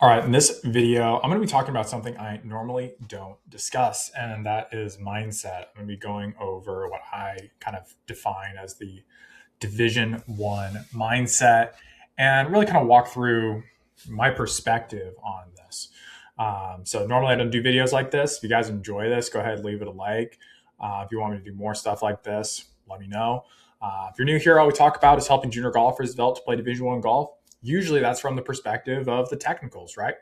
All right, in this video, I'm going to be talking about something I normally don't discuss, and that is mindset. I'm going to be going over what I kind of define as the Division One mindset, and really kind of walk through my perspective on this. So normally I don't do videos like this. If you guys enjoy this, go ahead and leave it a like. If you want me to do more stuff like this, let me know. If you're new here, all we talk about is helping junior golfers develop to play Division One golf. Usually that's from the perspective of the technicals, right?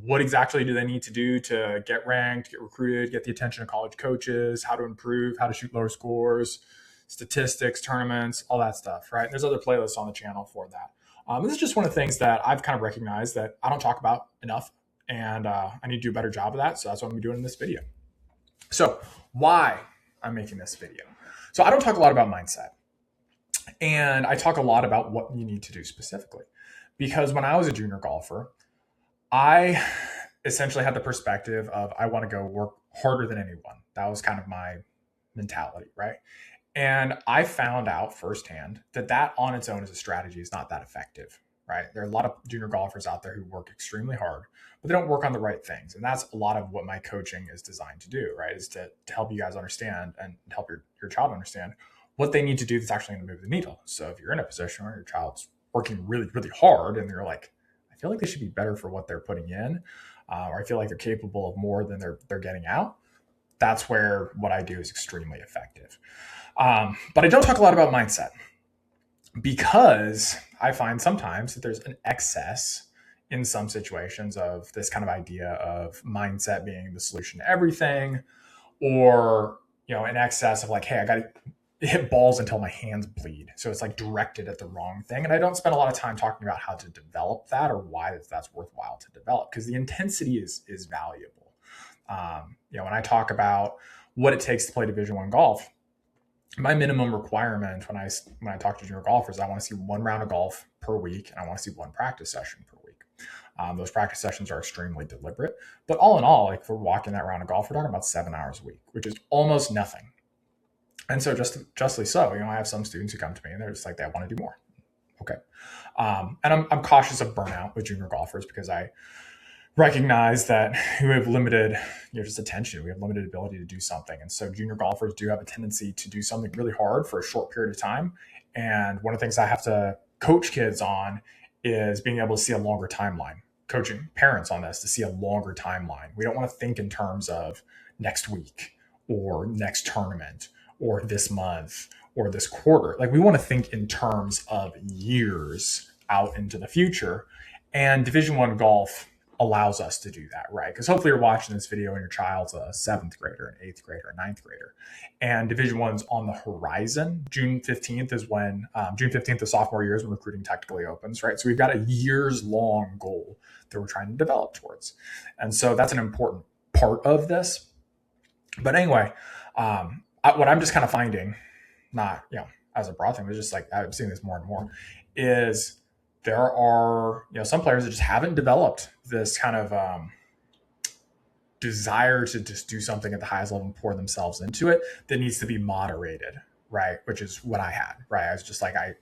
What exactly do they need to do to get ranked, get recruited, get the attention of college coaches, how to improve, how to shoot lower scores, statistics, tournaments, all that stuff, right? There's other playlists on the channel for that. This is just one of the things that I've kind of recognized that I don't talk about enough, and I need to do a better job of that. So that's what I'm doing in this video. So why I'm making this video? So I don't talk a lot about mindset, and I talk a lot about what you need to do specifically. Because when I was a junior golfer, I essentially had the perspective of I want to go work harder than anyone. That was kind of my mentality, right? And I found out firsthand that that on its own as a strategy is not that effective, right? There are a lot of junior golfers out there who work extremely hard, but they don't work on the right things. And that's a lot of what my coaching is designed to do, right? Is to help you guys understand and help your child understand what they need to do that's actually going to move the needle. So if you're in a position where your child's working really, really hard and they're like, I feel like they should be better for what they're putting in, or I feel like they're capable of more than they're getting out, that's where what I do is extremely effective. But I don't talk a lot about mindset because I find sometimes that there's an excess in some situations of this kind of idea of mindset being the solution to everything, or an excess of like, hey, I got to hit balls until my hands bleed. So it's like directed at the wrong thing. And I don't spend a lot of time talking about how to develop that or why that's worthwhile to develop, because the intensity is valuable. When I talk about what it takes to play Division One golf, my minimum requirement when I talk to junior golfers, I want to see one round of golf per week, and I want to see one practice session per week. Those practice sessions are extremely deliberate, but all in all, like if we're walking that round of golf, we're talking about 7 hours a week, which is almost nothing. And so justly so, I have some students who come to me and they're just like, they want to do more. Okay. And I'm cautious of burnout with junior golfers because I recognize that we have limited, just attention. We have limited ability to do something. And so junior golfers do have a tendency to do something really hard for a short period of time. And one of the things I have to coach kids on is being able to see a longer timeline, coaching parents on this to see a longer timeline. We don't want to think in terms of next week or next tournament or this month or this quarter. Like we want to think in terms of years out into the future. And Division One golf allows us to do that, right? Because hopefully you're watching this video and your child's a seventh grader, an eighth grader, a ninth grader, and Division One's on the horizon. June 15th is when June 15th of sophomore year is when recruiting technically opens, right? So we've got a years long goal that we're trying to develop towards, and so that's an important part of this. But anyway, what I'm just kind of finding, not as a broad thing, but just like I'm seeing this more and more, is there are some players that just haven't developed this kind of desire to just do something at the highest level and pour themselves into it that needs to be moderated, right? Which is what I had, right? I was just like, I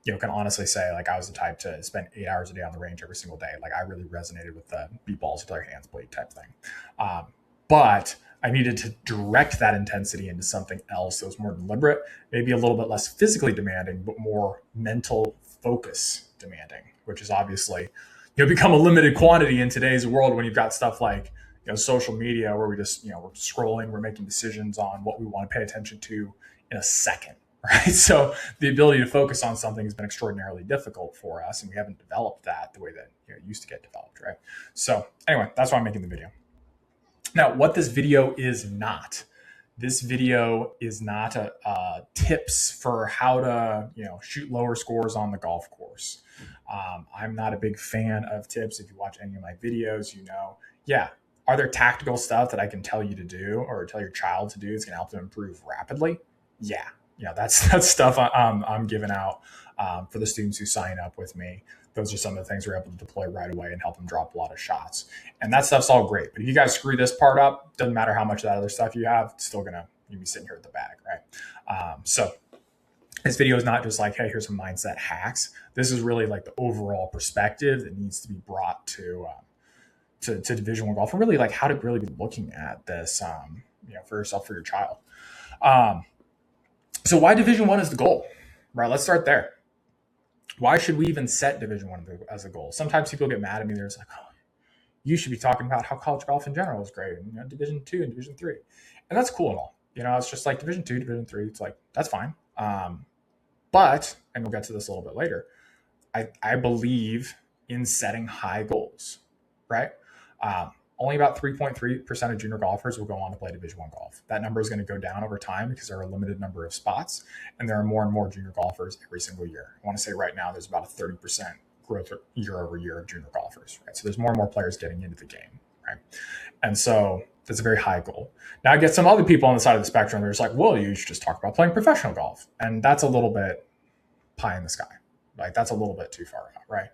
can honestly say like I was the type to spend 8 hours a day on the range every single day. Like I really resonated with the beat balls until your hands bleed type thing. But I needed to direct that intensity into something else that was more deliberate, maybe a little bit less physically demanding, but more mental focus demanding, which is obviously become a limited quantity in today's world when you've got stuff like social media where we just we're scrolling, we're making decisions on what we want to pay attention to in a second, right? So the ability to focus on something has been extraordinarily difficult for us, and we haven't developed that the way that it used to get developed, right? So anyway, that's why I'm making the video. Now, what this video is not. This video is not tips for how to shoot lower scores on the golf course. I'm not a big fan of tips. If you watch any of my videos, are there tactical stuff that I can tell you to do or tell your child to do that's going to help them improve rapidly? Yeah, that's stuff I'm giving out for the students who sign up with me. Those are some of the things we're able to deploy right away and help them drop a lot of shots. And that stuff's all great. But if you guys screw this part up, doesn't matter how much of that other stuff you have, it's still you'll be sitting here with the bag, right? So this video is not just like, hey, here's some mindset hacks. This is really like the overall perspective that needs to be brought to to Division One golf, and really like how to really be looking at this, for yourself, for your child. Um, so why Division One is the goal, right? Let's start there. Why should we even set Division One as a goal? Sometimes people get mad at me. They're just like, "Oh, you should be talking about how college golf in general is great, and Division Two and Division Three," and that's cool and all. It's just like Division Two, Division Three. It's like that's fine. But, and we'll get to this a little bit later, I believe in setting high goals, right? Only about 3.3% of junior golfers will go on to play Division One golf. That number is going to go down over time because there are a limited number of spots, and there are more and more junior golfers every single year. I want to say right now there's about a 30% growth year over year of junior golfers, right? So there's more and more players getting into the game, right? And so that's a very high goal. Now I get some other people on the side of the spectrum. They're just like, well, you should just talk about playing professional golf, and that's a little bit pie in the sky. Like that's a little bit too far out, right?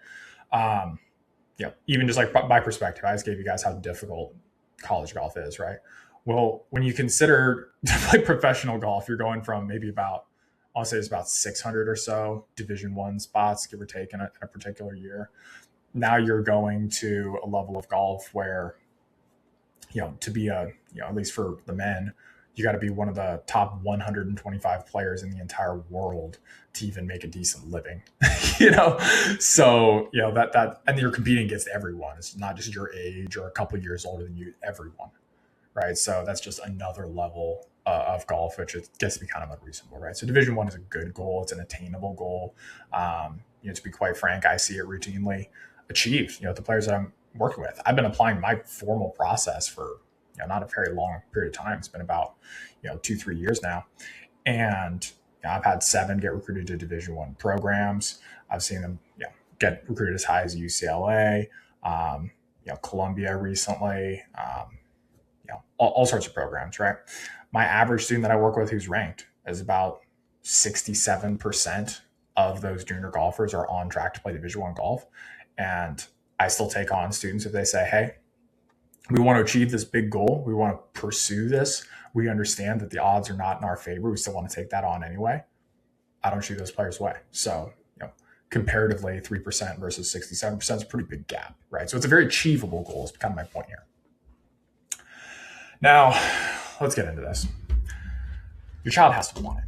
Even just like by perspective, I just gave you guys how difficult college golf is, right? Well, when you consider to play professional golf, you're going from maybe about, I'll say it's about 600 or so Division One spots, give or take, in a particular year. Now you're going to a level of golf where, to be at least for the men, you got to be one of the top 125 players in the entire world to even make a decent living. So that and you're competing against everyone. It's not just your age or a couple of years older than you, everyone, right? So that's just another level of golf, which it gets to be kind of unreasonable, right? So Division One is a good goal. It's an attainable goal. To be quite frank, I see it routinely achieved. The players that I'm working with, I've been applying my formal process for not a very long period of time. It's been about 2-3 years now, and I've had 7 get recruited to Division One programs. I've seen them get recruited as high as UCLA, Columbia recently, all sorts of programs, right? My average student that I work with who's ranked is about 67% of those junior golfers are on track to play Division One golf. And I still take on students if they say, hey, we want to achieve this big goal. We want to pursue this. We understand that the odds are not in our favor. We still want to take that on anyway. I don't shoot those players away. So, comparatively, 3% versus 67% is a pretty big gap, right? So it's a very achievable goal is kind of my point here. Now, let's get into this. Your child has to want it.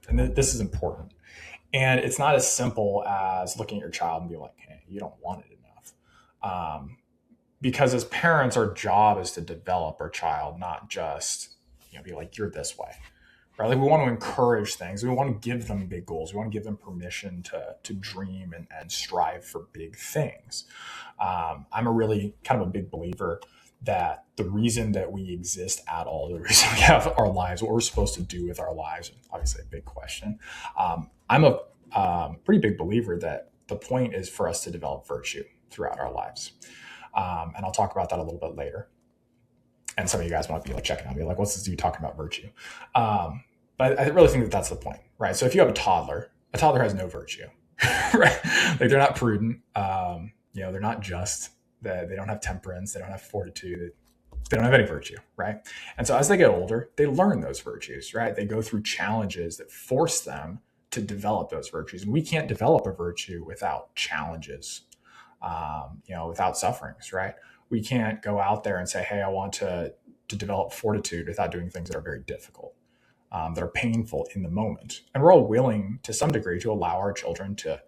And this is important. And it's not as simple as looking at your child and be like, hey, you don't want it enough. Because as parents, our job is to develop our child, not just be like, you're this way, right? Like we want to encourage things. We want to give them big goals. We want to give them permission to dream and strive for big things. I'm a really kind of a big believer that the reason that we exist at all, the reason we have our lives, what we're supposed to do with our lives, obviously a big question. I'm a pretty big believer that the point is for us to develop virtue throughout our lives. And I'll talk about that a little bit later. And some of you guys might be like checking on me, like, what's this dude talking about virtue? But I really think that that's the point, right? So if you have a toddler has no virtue, right? Like they're not prudent. They're not just, they don't have temperance. They don't have fortitude. They don't have any virtue, right? And so as they get older, they learn those virtues, right? They go through challenges that force them to develop those virtues. And we can't develop a virtue without challenges, without sufferings, right? We can't go out there and say, hey, I want to develop fortitude without doing things that are very difficult, that are painful in the moment. And we're all willing to some degree to allow our children to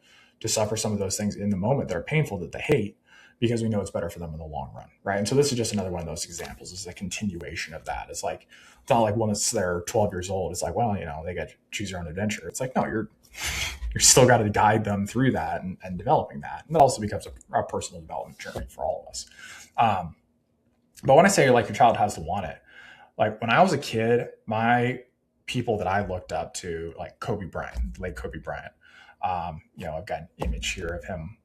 suffer some of those things in the moment that are painful, that they hate, because we know it's better for them in the long run, right? And so this is just another one of those examples. This is a continuation of that. It's like, it's not like when they're 12 years old, it's like, well, they got to choose their own adventure. It's like, no, you're still got to guide them through that and developing that. And that also becomes a personal development journey for all of us. But when I say like your child has to want it, like when I was a kid, my people that I looked up to, like Kobe Bryant, late Kobe Bryant, I've got an image here of him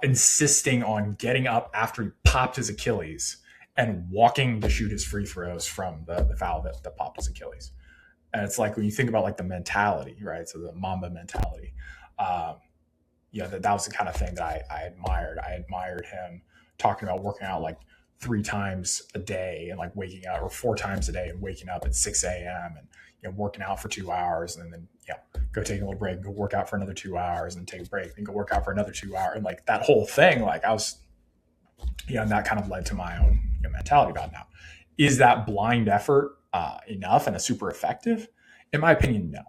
insisting on getting up after he popped his Achilles and walking to shoot his free throws from the foul that popped his Achilles. And it's like when you think about like the mentality, right? So the Mamba mentality, that was the kind of thing that I admired. I admired him talking about working out like 3 times a day and like waking up, or 4 times a day and waking up at 6 a.m. and working out for 2 hours, and then go take a little break, go work out for another 2 hours, and take a break, and go work out for another 2 hours, and like that whole thing. Like I was And that kind of led to my own mentality about it now. Is that blind effort enough and a super effective? In my opinion, no.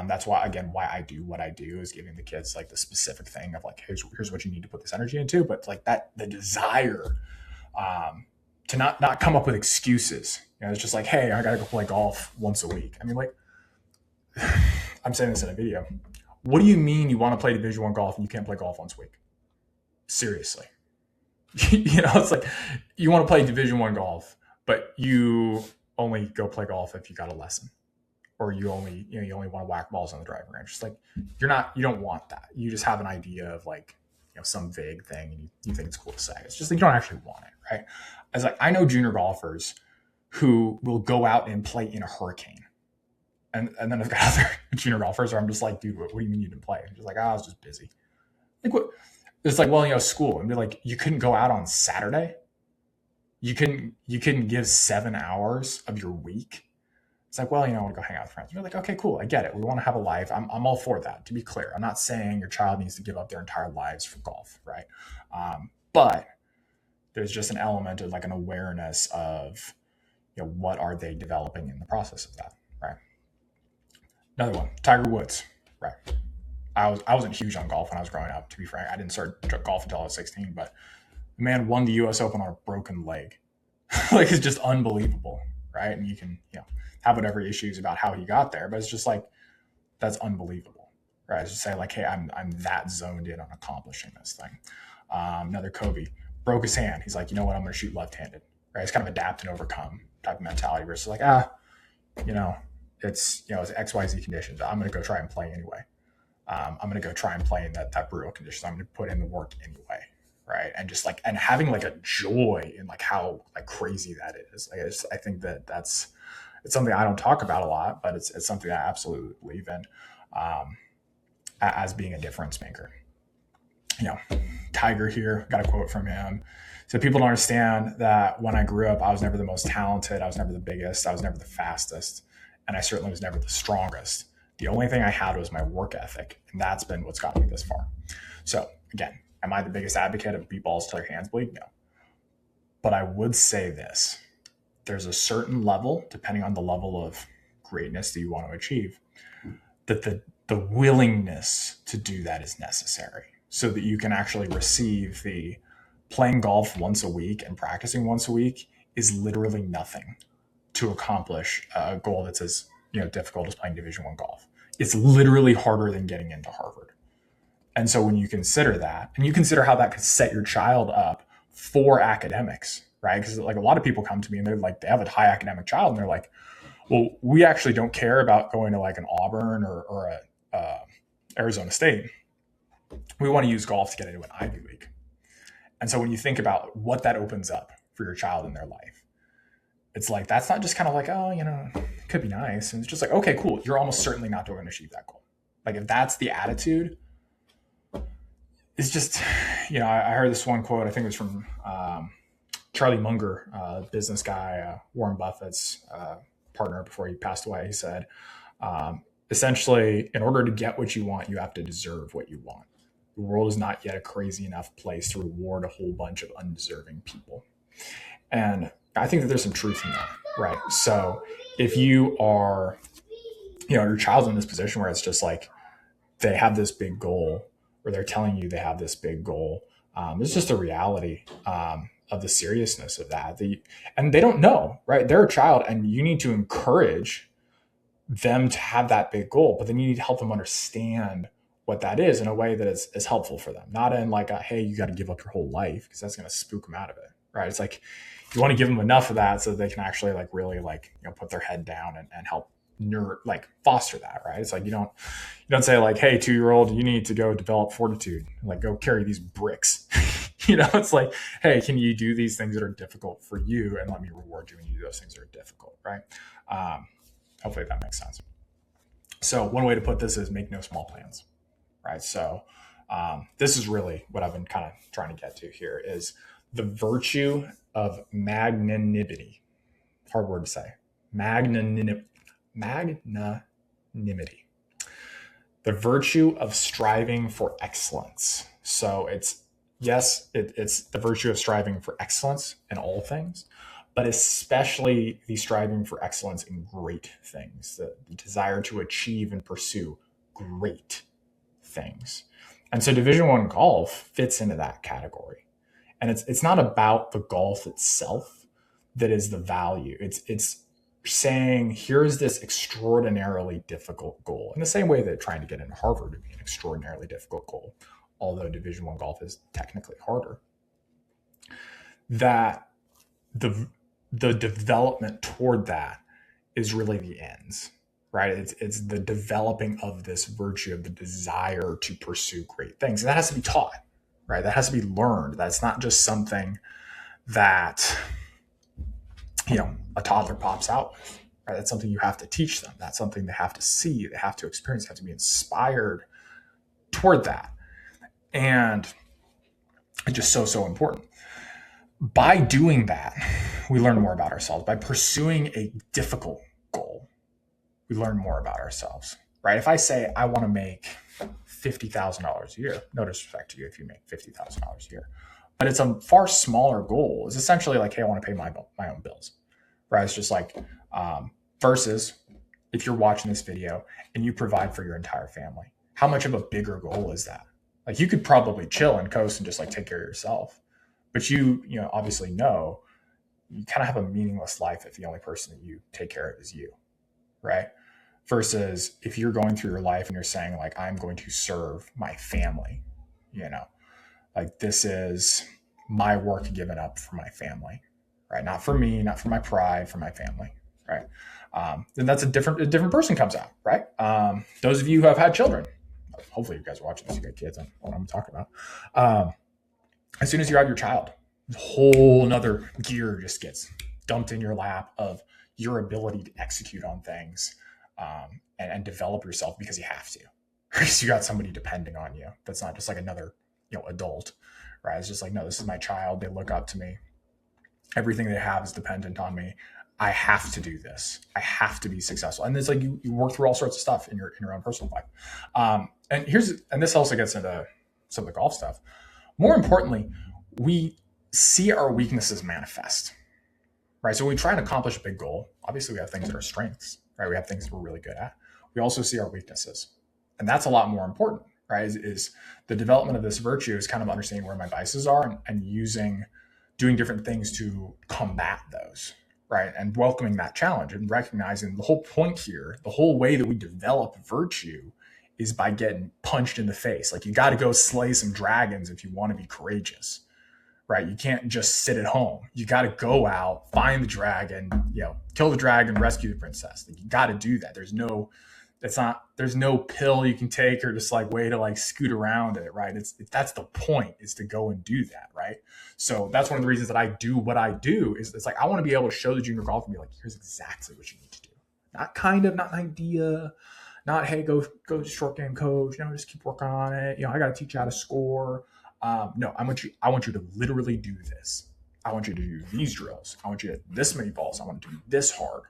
That's why, again, why I do what I do is giving the kids like the specific thing of like, here's what you need to put this energy into. But like that, the desire to not come up with excuses. It's just like, hey, I gotta go play golf once a week. I mean, like, I'm saying this in a video. What do you mean you want to play Division 1 golf and you can't play golf once a week? Seriously. It's like you want to play Division 1 golf, but you only go play golf if you got a lesson, or you only want to whack balls on the driving range. It's like you don't want that. You just have an idea of like some vague thing, and you think it's cool to say. It's just like you don't actually want it, right? It's like I know junior golfers who will go out and play in a hurricane, and then I've got other junior golfers where I'm just like, dude, what do you mean you didn't play? I'm just like, I was just busy. Like what? It's like, well, school. And be like, you couldn't go out on Saturday. You couldn't give 7 hours of your week. It's like, well, I want to go hang out with friends. You're like, okay, cool. I get it. We want to have a life. I'm all for that. To be clear, I'm not saying your child needs to give up their entire lives for golf, right? But there's just an element of like an awareness of, what are they developing in the process of that, right? Another one, Tiger Woods, right? I wasn't huge on golf when I was growing up, to be frank. I didn't start golf until I was 16, but the man won the US Open on a broken leg. Like, it's just unbelievable, right? And you can, have whatever issues about how he got there, but it's just like, that's unbelievable, right? It's just say like, hey, I'm that zoned in on accomplishing this thing. Another Kobe broke his hand. He's like, you know what? I'm going to shoot left-handed, right? It's kind of adapt and overcome type of mentality versus like, it's XYZ conditions. I'm going to go try and play anyway. I'm going to go try and play in that brutal conditions. I'm going to put in the work anyway, right? And just like, and having like a joy in like how like crazy that is. Like, I think it's something I don't talk about a lot, but it's something I absolutely believe in as being a difference maker. Tiger here, got a quote from him. So people don't understand that when I grew up, I was never the most talented. I was never the biggest. I was never the fastest. And I certainly was never the strongest. The only thing I had was my work ethic. And that's been what's gotten me this far. So again, am I the biggest advocate of beat balls till your hands bleed? No. But I would say this. There's a certain level, depending on the level of greatness that you want to achieve, that the willingness to do that is necessary so that you can actually receive the playing golf once a week and practicing once a week is literally nothing to accomplish a goal that's as difficult as playing Division 1 golf. It's literally harder than getting into Harvard. And so when you consider that, and you consider how that could set your child up for academics, right? Because like a lot of people come to me and they're like, they have a high academic child and they're like, well, we actually don't care about going to like an Auburn or a Arizona State. We want to use golf to get into an Ivy League. And so when you think about what that opens up for your child in their life, it's like, that's not just kind of like, oh, it could be nice. And it's just like, okay, cool. You're almost certainly not going to achieve that goal. Like if that's the attitude, it's just, I heard this one quote, I think it was from Charlie Munger, business guy, Warren Buffett's partner before he passed away. He said, essentially, in order to get what you want, you have to deserve what you want. The world is not yet a crazy enough place to reward a whole bunch of undeserving people. And I think that there's some truth in that, right? So if you are, your child's in this position where it's just like they have this big goal, or they're telling you they have this big goal, it's just a reality of the seriousness of that. And they don't know, right? They're a child, and you need to encourage them to have that big goal, but then you need to help them understand what that is in a way that is helpful for them. Not in like, hey, you got to give up your whole life, because that's going to spook them out of it, right? It's like you want to give them enough of that so that they can actually like really like put their head down and help foster that, right? It's like you don't say like, hey, 2-year-old, you need to go develop fortitude, like go carry these bricks. It's like, hey, can you do these things that are difficult for you, and let me reward you when you do those things that are difficult, right? Hopefully that makes sense. So one way to put this is make no small plans, right? So this is really what I've been kind of trying to get to here is the virtue of magnanimity. Hard word to say. Magnanimity. The virtue of striving for excellence. So it's yes, it's the virtue of striving for excellence in all things, but especially the striving for excellence in great things, the desire to achieve and pursue great things. And so Division One golf fits into that category. And it's not about the golf itself that is the value. It's saying here's this extraordinarily difficult goal. In the same way that trying to get into Harvard would be an extraordinarily difficult goal, although Division One golf is technically harder. That the development toward that is really the ends, right? It's the developing of this virtue of the desire to pursue great things. And that has to be taught, right? That has to be learned. That's not just something that, a toddler pops out with, right? That's something you have to teach them. That's something they have to see, they have to experience, they have to be inspired toward that. And it's just so important. By doing that, we learn more about ourselves. By pursuing a difficult goal, we learn more about ourselves, right? If I say I want to make $50,000 a year, no disrespect to you if you make $50,000 a year, but it's a far smaller goal. It's essentially like, hey, I want to pay my own bills, right? It's just like versus if you're watching this video and you provide for your entire family. How much of a bigger goal is that? Like you could probably chill and coast and just like take care of yourself, but obviously know you kind of have a meaningless life if the only person that you take care of is you, right? Versus if you're going through your life and you're saying like, I'm going to serve my family, like this is my work given up for my family, right? Not for me, not for my pride, for my family, right? Then that's a different person comes out, right? Those of you who have had children, hopefully you guys are watching this, you got kids on what I'm talking about. As soon as you have your child, a whole nother gear just gets dumped in your lap of your ability to execute on things and develop yourself because you have to. Because you got somebody depending on you. That's not just like another adult, right? It's just like, no, this is my child. They look up to me. Everything they have is dependent on me. I have to do this. I have to be successful. And it's like you work through all sorts of stuff in your own personal life. And this also gets into some of the golf stuff. More importantly, we see our weaknesses manifest, right? So when we try and accomplish a big goal, obviously we have things that are strengths, right? We have things that we're really good at. We also see our weaknesses. And that's a lot more important, right? Is the development of this virtue is kind of understanding where my vices are and doing different things to combat those, right? And welcoming that challenge and recognizing the whole point here, the whole way that we develop virtue is by getting punched in the face. Like you got to go slay some dragons if you want to be courageous, right? You can't just sit at home. You got to go out, find the dragon, kill the dragon, rescue the princess. Like you got to do that. There's no pill you can take or just like way to like scoot around it, right? That's the point, is to go and do that, right? So that's one of the reasons that I do what I do. Is it's like I want to be able to show the junior golf and be like, here's exactly what you need to do. Not kind of, not an idea, not hey, go short game coach, just keep working on it. I got to teach you how to score. No, I want you to literally do this. I want you to do these drills. I want you to hit this many balls. I want to do this hard.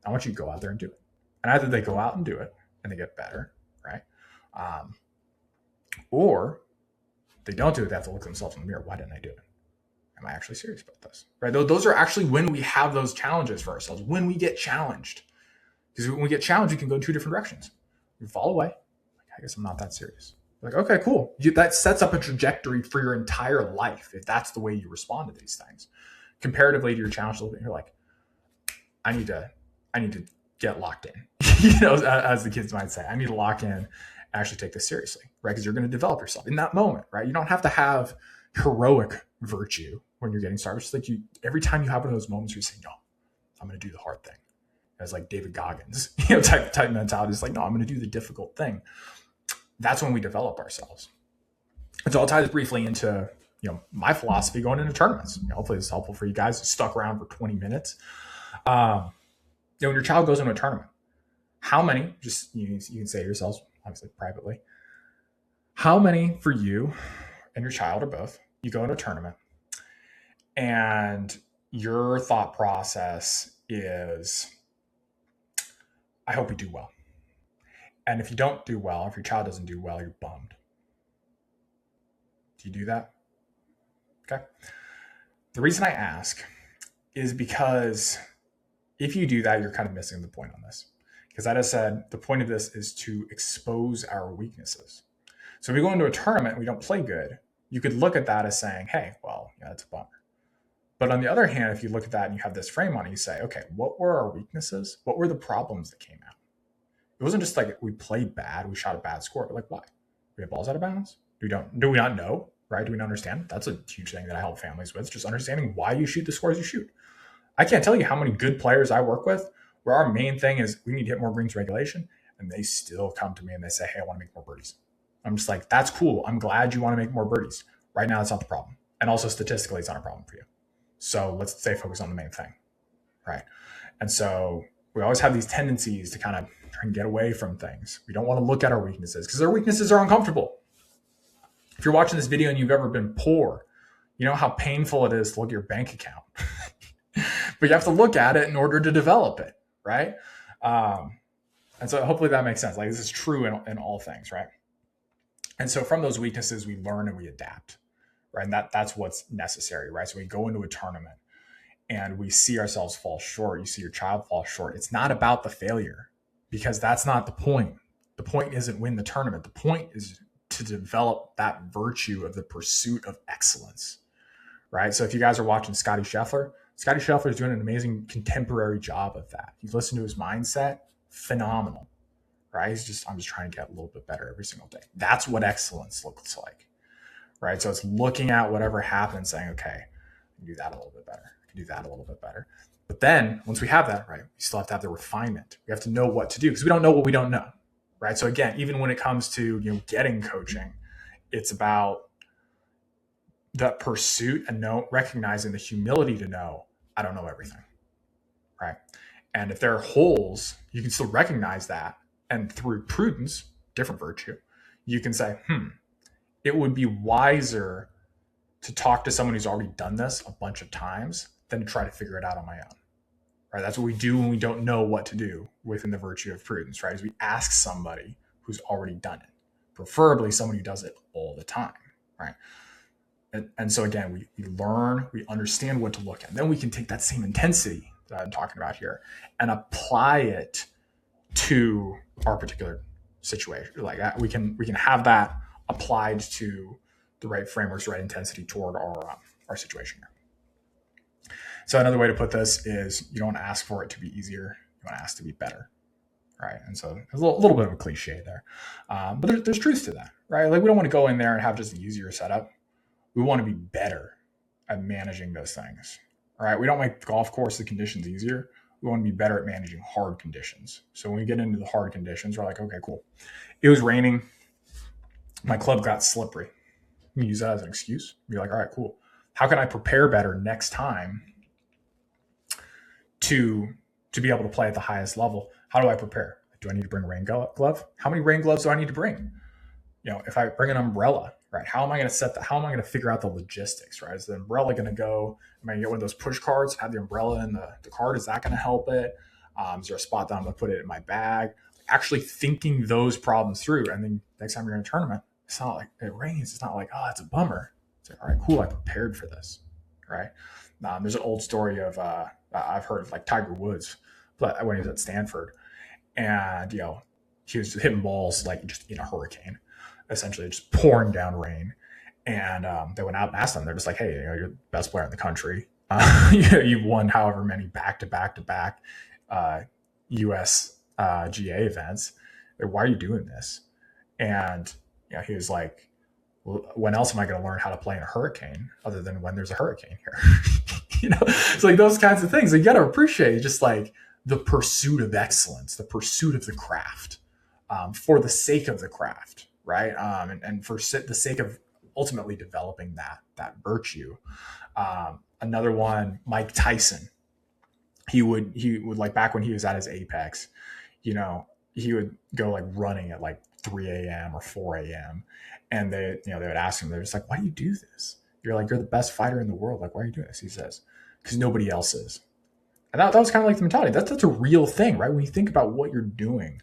I want you to go out there and do it. And either they go out and do it and they get better, right? Or they don't do it. They have to look themselves in the mirror. Why didn't I do it? Am I actually serious about this? Right? Those are actually when we have those challenges for ourselves, when we get challenged. Because when we get challenged, we can go in two different directions. We fall away. I guess I'm not that serious. Like, okay, cool. That sets up a trajectory for your entire life if that's the way you respond to these things. Comparatively to your challenge, you're like, I need to get locked in. As the kids might say, I need to lock in and actually take this seriously, right? Because you're going to develop yourself in that moment, right? You don't have to have heroic virtue when you're getting started. It's like every time you have one of those moments where you say, no, I'm going to do the hard thing. As like David Goggins, type mentality. It's like, no, I'm going to do the difficult thing. That's when we develop ourselves. And so I'll tie this briefly into, my philosophy going into tournaments. Hopefully it's helpful for you guys who stuck around for 20 minutes. When your child goes into a tournament, how many, just you can say to yourselves, obviously privately, how many for you and your child or both, you go into a tournament and your thought process is, I hope we do well. And if you don't do well, if your child doesn't do well, you're bummed. Do you do that? Okay. The reason I ask is because if you do that, you're kind of missing the point on this. Because as I said, the point of this is to expose our weaknesses. So if we go into a tournament and we don't play good, you could look at that as saying, hey, well, yeah, that's a bummer. But on the other hand, if you look at that and you have this frame on it, you say, okay, what were our weaknesses? What were the problems that came out? It wasn't just like we played bad, we shot a bad score, but like why? We had balls out of bounds? Do we not know? Right? Do we not understand? That's a huge thing that I help families with, just understanding why you shoot the scores you shoot. I can't tell you how many good players I work with where our main thing is we need to hit more greens regulation, and they still come to me and they say, hey, I want to make more birdies. I'm just like, that's cool. I'm glad you want to make more birdies. Right now, that's not the problem. And also statistically, it's not a problem for you. So let's stay focused on the main thing, right? And so we always have these tendencies to kind of try and get away from things. We don't want to look at our weaknesses because our weaknesses are uncomfortable. If you're watching this video and you've ever been poor, you know how painful it is to look at your bank account. But you have to look at it in order to develop it, right? And so hopefully that makes sense. Like this is true in all things, right? And so from those weaknesses, we learn and we adapt, right? And that's what's necessary, right? So we go into a tournament and we see ourselves fall short. You see your child fall short. It's not about the failure because that's not the point. The point isn't win the tournament. The point is to develop that virtue of the pursuit of excellence, right? So if you guys are watching Scotty Scheffler is doing an amazing contemporary job of that. You've listened to his mindset, phenomenal, right? I'm just trying to get a little bit better every single day. That's what excellence looks like, right? So it's looking at whatever happened, saying, okay, I can do that a little bit better. I can do that a little bit better. But then once we have that, right, we still have to have the refinement. We have to know what to do because we don't know what we don't know, right? So again, even when it comes to getting coaching, it's about the pursuit and recognizing the humility to know I don't know everything, right? And if there are holes, you can still recognize that. And through prudence, different virtue, you can say, it would be wiser to talk to someone who's already done this a bunch of times than to try to figure it out on my own, right? That's what we do when we don't know what to do within the virtue of prudence, right? Is we ask somebody who's already done it, preferably someone who does it all the time, right? And so again, we learn, we understand what to look at. Then we can take that same intensity that I'm talking about here and apply it to our particular situation. Like we can have that applied to the right frameworks, right intensity toward our situation here. So another way to put this is you don't ask for it to be easier. You want to ask to be better, right? And so there's a little bit of a cliche there, but there's truth to that, right? Like we don't want to go in there and have just an easier setup. We want to be better at managing those things, right? We don't make golf course the conditions easier. We want to be better at managing hard conditions. So when we get into the hard conditions, we're like, okay, cool. It was raining. My club got slippery. You can use that as an excuse. Be like, all right, cool. How can I prepare better next time to be able to play at the highest level? How do I prepare? Do I need to bring a rain glove? How many rain gloves do I need to bring? If I bring an umbrella, right? How am I going to set that? How am I going to figure out the logistics, right? Is the umbrella going to go? Am I going to get one of those push cards, have the umbrella in the card? Is that going to help it? Is there a spot that I'm going to put it in my bag? Actually thinking those problems through. And then next time you're in a tournament, it's not like it rains. It's not like, oh, it's a bummer. It's like, all right, cool. I prepared for this, right? There's an old story of, I've heard like Tiger Woods when he was at Stanford and, he was hitting balls like just in a hurricane, essentially just pouring down rain. And they went out and asked them. They're just like, hey, you're the best player in the country. You've won however many back-to-back US GA events. Why are you doing this? And he was like, well, when else am I going to learn how to play in a hurricane other than when there's a hurricane here? It's like those kinds of things. You got to appreciate just like the pursuit of excellence, the pursuit of the craft for the sake of the craft. Right. And for the sake of ultimately developing that virtue. Another one, Mike Tyson, he would like back when he was at his apex, he would go like running at like 3 a.m. or 4 a.m. And they would ask him, they're just like, why do you do this? You're the best fighter in the world. Like, why are you doing this? He says, because nobody else is. And that was kind of like the mentality. That's a real thing, right? When you think about what you're doing,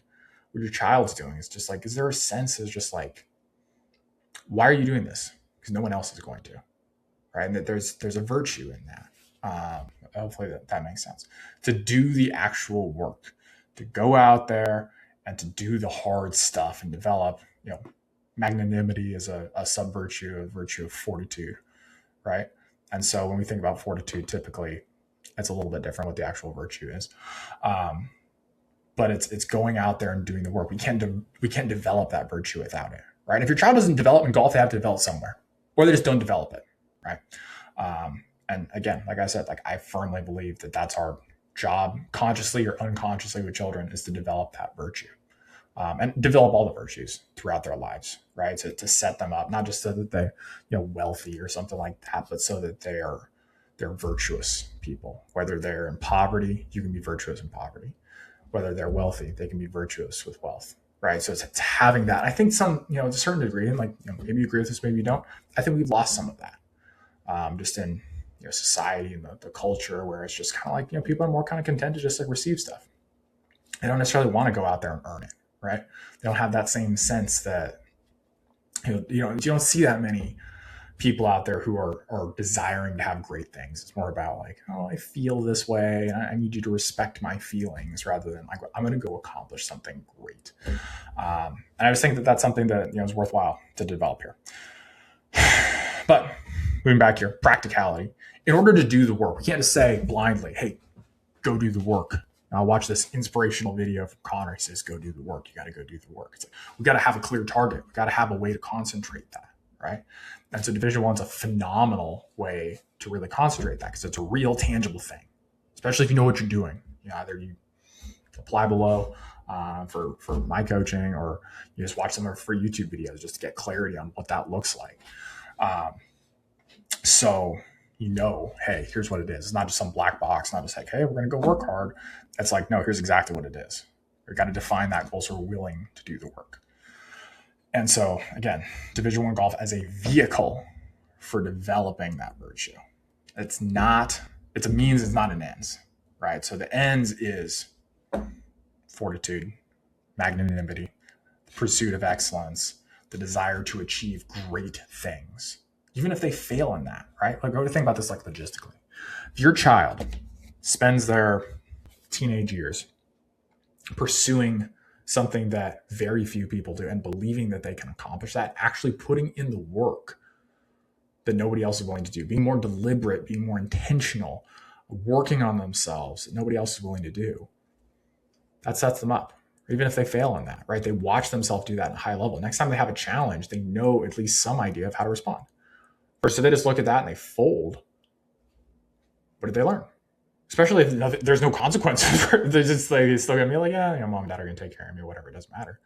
what your child's doing, it's just like, is there a sense of just like, why are you doing this? Because no one else is going to, right? And that there's a virtue in that. Hopefully that makes sense. To do the actual work, to go out there and to do the hard stuff and develop, magnanimity is a sub virtue, a virtue of fortitude, right? And so when we think about fortitude, typically it's a little bit different what the actual virtue is. But it's going out there and doing the work. We can't develop that virtue without it, right? If your child doesn't develop in golf, they have to develop somewhere, or they just don't develop it, right? And again, like I said, like I firmly believe that that's our job, consciously or unconsciously, with children, is to develop that virtue, and develop all the virtues throughout their lives, right? To set them up, not just so that they're wealthy or something like that, but so that they're virtuous people. Whether they're in poverty, you can be virtuous in poverty. Whether they're wealthy, they can be virtuous with wealth, right? So it's having that. I think some, to a certain degree, and maybe you agree with this, maybe you don't. I think we've lost some of that, just in society and the culture, where it's just kind of like people are more kind of content to just like receive stuff. They don't necessarily want to go out there and earn it, right? They don't have that same sense that you don't see that many people out there who are desiring to have great things. It's more about like, oh, I feel this way, and I need you to respect my feelings, rather than like, I'm going to go accomplish something great. And I just think that that's something that is worthwhile to develop here. But moving back here, practicality. In order to do the work, we can't just say blindly, hey, go do the work. And I'll watch this inspirational video from Connor. He says, go do the work. You got to go do the work. It's like, we got to have a clear target. We got to have a way to concentrate that, right? And so Division One's a phenomenal way to really concentrate that, because it's a real tangible thing, especially if you know what you're doing. Either you apply below for my coaching, or you just watch some of our free YouTube videos just to get clarity on what that looks like. So hey, here's what it is. It's not just some black box, not just like, hey, we're going to go work hard. It's like, no, here's exactly what it is. We've got to define that goal so we're willing to do the work. And so again, Division One golf as a vehicle for developing that virtue. It's a means, it's not an ends, right? So the ends is fortitude, magnanimity, the pursuit of excellence, the desire to achieve great things, even if they fail in that, right? Like, go to think about this like logistically. If your child spends their teenage years pursuing something that very few people do and believing that they can accomplish that, actually putting in the work that nobody else is willing to do, being more deliberate, being more intentional, working on themselves that nobody else is willing to do, that sets them up. Even if they fail in that, right? They watch themselves do that at a high level. Next time they have a challenge, they know at least some idea of how to respond. First, so they just look at that and they fold. What did they learn? Especially if there's no consequences. They're just like, it's still gonna be like, yeah, mom and dad are gonna take care of me, whatever, it doesn't matter.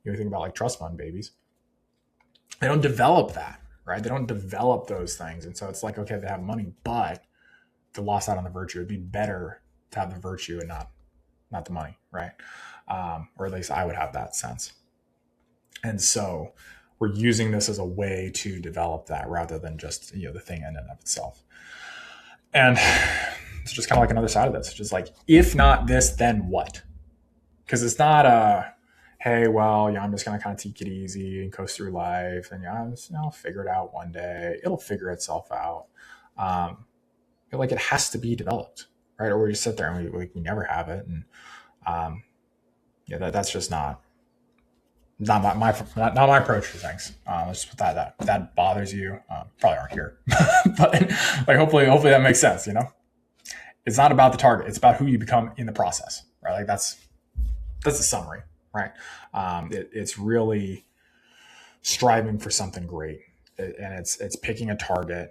You think about like trust fund babies. They don't develop that, right? They don't develop those things. And so it's like, okay, they have money, but they lost out on the virtue. It'd be better to have the virtue and not the money, right? Or at least I would have that sense. And so we're using this as a way to develop that, rather than just the thing in and of itself. And it's just kind of like another side of this. It's just like, if not this, then what? Because it's not hey, well, I'm just going to kind of take it easy and coast through life, and I'll figure it out one day. It'll figure itself out. Like, it has to be developed, right? Or we just sit there and we never have it. And that's just not my approach to things. Let's just put that. If that bothers you, probably aren't here. But like, hopefully that makes sense. It's not about the target. It's about who you become in the process, right? Like, that's the summary, right? It's really striving for something great, and it's picking a target.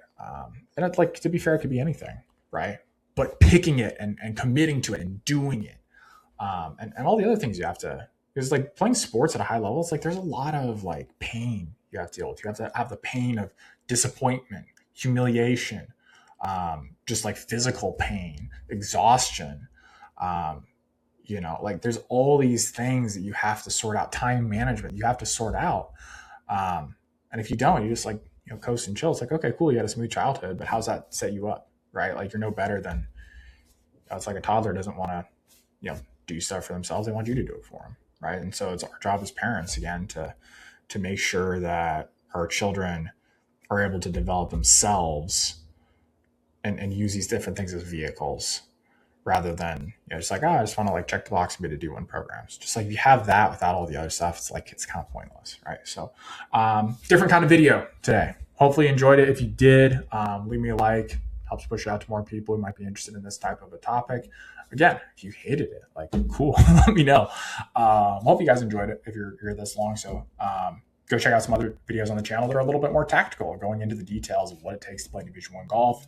And it's like, to be fair, it could be anything, right? But picking it and committing to it and doing it, and all the other things you have to. Because like playing sports at a high level, it's like there's a lot of like pain you have to deal with. You have to have the pain of disappointment, humiliation, just like physical pain, exhaustion. Like there's all these things that you have to sort out. Time management, you have to sort out. And if you don't, you just like coast and chill. It's like, okay, cool, you had a smooth childhood, but how's that set you up, right? Like, you're no better than. It's like a toddler doesn't want to, do stuff for themselves. They want you to do it for them. Right. And so it's our job as parents, again, to make sure that our children are able to develop themselves and use these different things as vehicles rather than, just like, oh, I just want to like check the box and be able to do one programs. Just like if you have that without all the other stuff, it's kind of pointless, right? So different kind of video today. Hopefully you enjoyed it. If you did, leave me a like. Helps push it out to more people who might be interested in this type of a topic. Again, if you hated it, like, cool, let me know. Hope you guys enjoyed it if you're this long. So go check out some other videos on the channel that are a little bit more tactical, going into the details of what it takes to play Division I golf.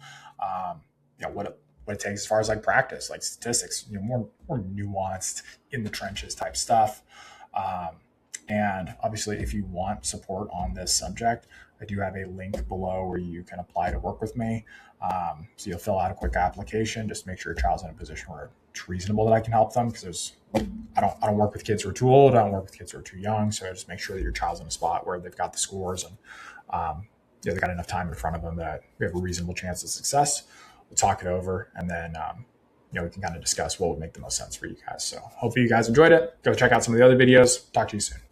What it takes as far as like practice, like statistics, more nuanced in the trenches type stuff. And obviously, if you want support on this subject, I do have a link below where you can apply to work with me. So you'll fill out a quick application. Just make sure your child's in a position where it's reasonable that I can help them, because I don't work with kids who are too old. I don't work with kids who are too young. So just make sure that your child's in a spot where they've got the scores and they've got enough time in front of them that we have a reasonable chance of success. We'll talk it over, and then we can kind of discuss what would make the most sense for you guys. So hopefully you guys enjoyed it. Go check out some of the other videos. Talk to you soon.